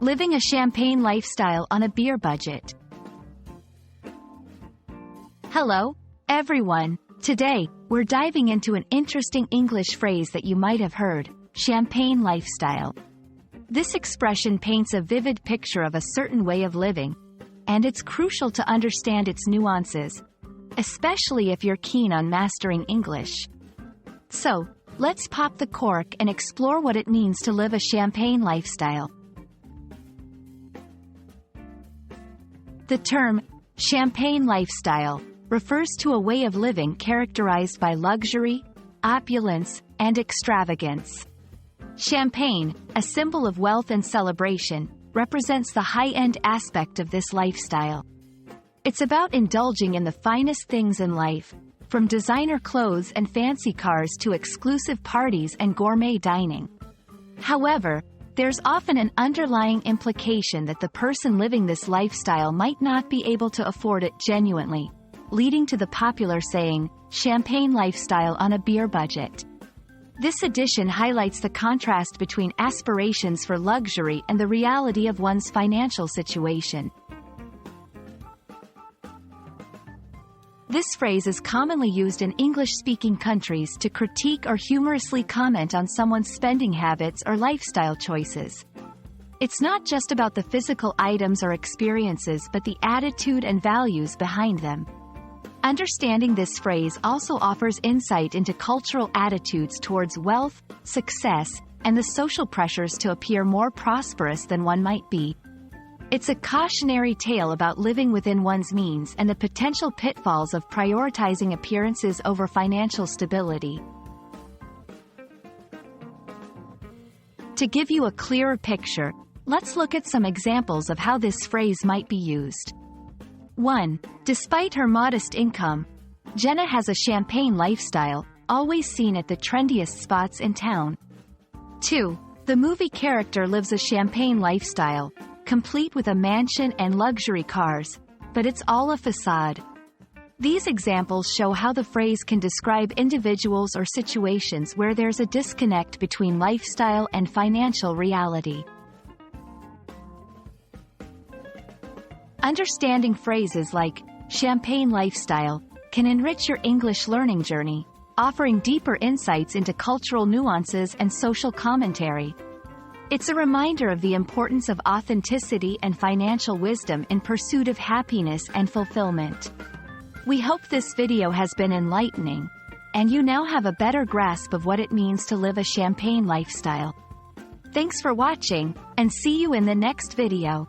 Living a champagne lifestyle on a beer budget. Hello, everyone. Today, we're diving into an interesting English phrase that you might have heard, champagne lifestyle. This expression paints a vivid picture of a certain way of living, and it's crucial to understand its nuances, especially if you're keen on mastering English. So, let's pop the cork and explore what it means to live a champagne lifestyle. The term, champagne lifestyle, refers to a way of living characterized by luxury, opulence, and extravagance. Champagne, a symbol of wealth and celebration, represents the high-end aspect of this lifestyle. It's about indulging in the finest things in life, from designer clothes and fancy cars to exclusive parties and gourmet dining. However, there's often an underlying implication that the person living this lifestyle might not be able to afford it genuinely, leading to the popular saying, champagne lifestyle on a beer budget. This edition highlights the contrast between aspirations for luxury and the reality of one's financial situation. This phrase is commonly used in English-speaking countries to critique or humorously comment on someone's spending habits or lifestyle choices. It's not just about the physical items or experiences but the attitude and values behind them. Understanding this phrase also offers insight into cultural attitudes towards wealth, success, and the social pressures to appear more prosperous than one might be. It's a cautionary tale about living within one's means and the potential pitfalls of prioritizing appearances over financial stability. To give you a clearer picture, let's look at some examples of how this phrase might be used. 1. Despite her modest income, Jenna has a champagne lifestyle, always seen at the trendiest spots in town. 2. The movie character lives a champagne lifestyle, complete with a mansion and luxury cars, but it's all a facade. These examples show how the phrase can describe individuals or situations where there's a disconnect between lifestyle and financial reality. Understanding phrases like champagne lifestyle can enrich your English learning journey, offering deeper insights into cultural nuances and social commentary. It's a reminder of the importance of authenticity and financial wisdom in pursuit of happiness and fulfillment. We hope this video has been enlightening, and you now have a better grasp of what it means to live a champagne lifestyle. Thanks for watching, and see you in the next video.